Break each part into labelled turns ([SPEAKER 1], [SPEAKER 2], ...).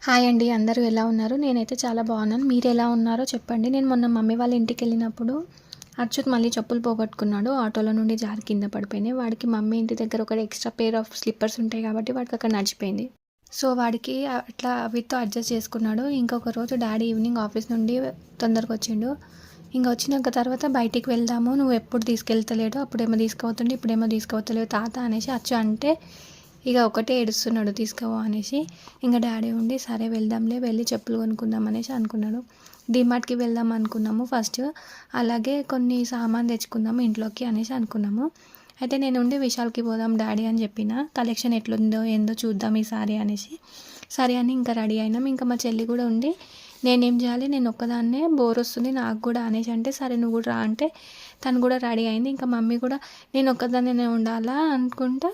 [SPEAKER 1] Hi అండి. అందరూ ఎలా ఉన్నారు? నేనైతే చాలా బాగున్నాను. మీరు ఎలా ఉన్నారో చెప్పండి. నేను మొన్న మమ్మీ వాళ్ళ ఇంటికెళ్ళినప్పుడు అచ్యుత్ మళ్ళీ చెప్పులు పోగొట్టుకున్నాడు. ఆటోలో నుండి జారి కింద పడిపోయినాయి. వాడికి మమ్మీ ఇంటి దగ్గర ఒక ఎక్స్ట్రా పెయిర్ ఆఫ్ స్లిప్పర్స్ ఉంటాయి కాబట్టి వాడికి అక్కడ నడిచిపోయింది. సో వాడికి అట్లా వీటితో అడ్జస్ట్ చేసుకున్నాడు. ఇంకొక రోజు డాడీ ఈవినింగ్ ఆఫీస్ నుండి తొందరగా వచ్చిండు. ఇంకా వచ్చినాక తర్వాత బయటికి వెళ్దాము, నువ్వు ఎప్పుడు తీసుకెళ్తలేడు, అప్పుడేమో తీసుకుపోతుండే ఇప్పుడేమో తీసుకుపోతలేవు తాత అనేసి అచ్చు అంటే ఇక ఒకటే ఏడుస్తున్నాడు తీసుకుపో అనేసి. ఇంకా డాడీ ఉండి సరే వెళ్దాంలే, వెళ్ళి చెప్పులు కొనుక్కుందాం అనేసి అనుకున్నాడు. డిమార్ట్కి వెళ్దాం అనుకున్నాము ఫస్ట్, అలాగే కొన్ని సామాన్ తెచ్చుకుందాము ఇంట్లోకి అనేసి అనుకున్నాము. అయితే నేను ఉండి విశాల్కి పోదాం డాడీ అని చెప్పిన, కలెక్షన్ ఎట్లుందో ఏందో చూద్దాం ఈసారి అనేసి. సరే అని ఇంకా రెడీ అయినాం. ఇంకా మా చెల్లి కూడా ఉండి నేనేం చేయాలి, నేను ఒక్కదాన్నే బోర్ వస్తుంది నాకు కూడా అనేసి అంటే సరే నువ్వు కూడా రా అంటే తను కూడా రెడీ అయింది. ఇంకా మమ్మీ కూడా నేను ఒక్కదాన్నే ఉండాలా అనుకుంటా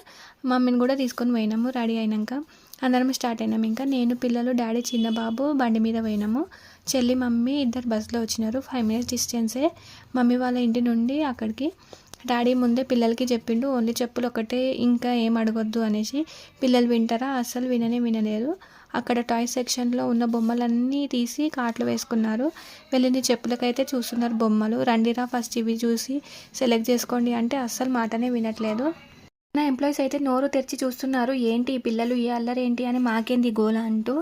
[SPEAKER 1] మమ్మీని కూడా తీసుకొని పోయినాము. రెడీ అయినాక అందరం స్టార్ట్ అయినాము. ఇంకా నేను పిల్లలు డాడీ చిన్న బాబు బండి మీద పోయినాము. చెల్లి మమ్మీ ఇద్దరు బస్సులో వచ్చినారు. 5 minutes డిస్టెన్సే మమ్మీ వాళ్ళ ఇంటి నుండి అక్కడికి. డాడీ ముందే పిల్లలకి చెప్పిండు ఓన్లీ చెప్పులు ఒకటే, ఇంకా ఏం అడగొద్దు అనేసి. పిల్లలు వింటారా? అస్సలు వినలేరు. అక్కడ టాయ్ సెక్షన్లో ఉన్న బొమ్మలన్నీ తీసి కార్ట్లో వేసుకున్నారు. వెళ్ళింది చెప్పులకైతే చూస్తున్నారు బొమ్మలు. రండిరా ఫస్ట్ ఇవి చూసి సెలెక్ట్ చేసుకోండి అంటే అస్సలు మాటనే వినట్లేదు. నా ఎంప్లాయీస్ అయితే నోరు తెరిచి చూస్తున్నారు, ఏంటి ఈ పిల్లలు ఈ అల్లరి ఏంటి అని, మాకేంది గోల అంటూ.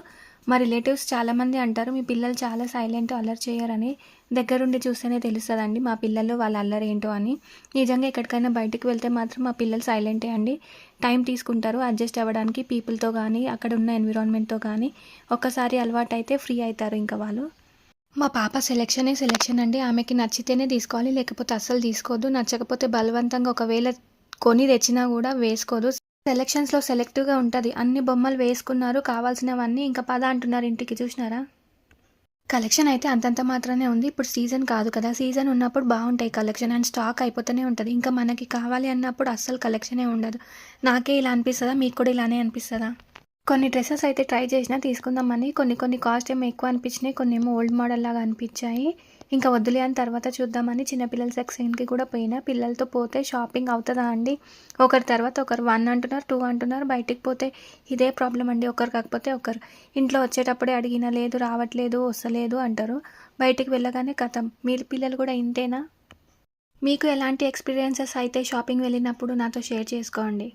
[SPEAKER 1] మా రిలేటివ్స్ చాలామంది అంటారు మీ పిల్లలు చాలా సైలెంట్, అల్లరి చేయరని. దగ్గరుండి చూస్తేనే తెలుస్తుందండి మా పిల్లలు వాళ్ళ అల్లరి ఏంటో అని. నిజంగా ఎక్కడికైనా బయటికి వెళ్తే మాత్రం మా పిల్లలు సైలెంటే అండి. టైం తీసుకుంటారు అడ్జస్ట్ అవ్వడానికి పీపుల్తో కానీ అక్కడ ఉన్న ఎన్విరాన్మెంట్తో కానీ. ఒక్కసారి అలవాటు అయితే ఫ్రీ అవుతారు ఇంకా వాళ్ళు. మా పాప సెలెక్షన్ అండి. ఆమెకి నచ్చితేనే తీసుకోవాలి, లేకపోతే అస్సలు తీసుకోవద్దు. నచ్చకపోతే బలవంతంగా ఒకవేళ కొని తెచ్చినా కూడా వేసుకోదు. సెలెక్షన్స్లో సెలెక్టివ్గా ఉంటుంది. అన్ని బొమ్మలు వేసుకున్నారు కావాల్సినవన్నీ, ఇంకా పద అంటున్నారు ఇంటికి. చూసినారా? కలెక్షన్ అయితే అంతంత మాత్రమే ఉంది. ఇప్పుడు సీజన్ కాదు కదా, సీజన్ ఉన్నప్పుడు బాగుంటాయి కలెక్షన్ అండ్ స్టాక్ అయిపోతూనే ఉంటుంది. ఇంకా మనకి కావాలి అన్నప్పుడు అస్సలు కలెక్షనే ఉండదు. నాకే ఇలా అనిపిస్తుందా? మీకు కూడా ఇలానే అనిపిస్తుందా? కొన్ని డ్రెస్సెస్ అయితే ట్రై చేసినా తీసుకుందామని, కొన్ని కాస్ట్ ఏమో ఎక్కువ అనిపించినాయి, కొన్ని ఏమో ఓల్డ్ మోడల్ లాగా అనిపించాయి. ఇంకా వద్దులే అని తర్వాత చూద్దామని చిన్నపిల్లల సెక్షన్కి కూడా పోయినా. పిల్లలతో పోతే షాపింగ్ అవుతుందా అండి? ఒకరి తర్వాత ఒకరు 1 అంటున్నారు 2 అంటున్నారు. బయటికి పోతే ఇదే ప్రాబ్లం అండి, ఒకరు కాకపోతే ఒకరు. ఇంట్లో వచ్చేటప్పుడే అడిగినా లేదు, రావట్లేదు, వస్తలేదు అంటారు. బయటికి వెళ్ళగానే కథం. మీ పిల్లలు కూడా ఇంతేనా? మీకు ఎలాంటి ఎక్స్పీరియన్సెస్ అయితే షాపింగ్ వెళ్ళినప్పుడు నాతో షేర్ చేసుకోండి.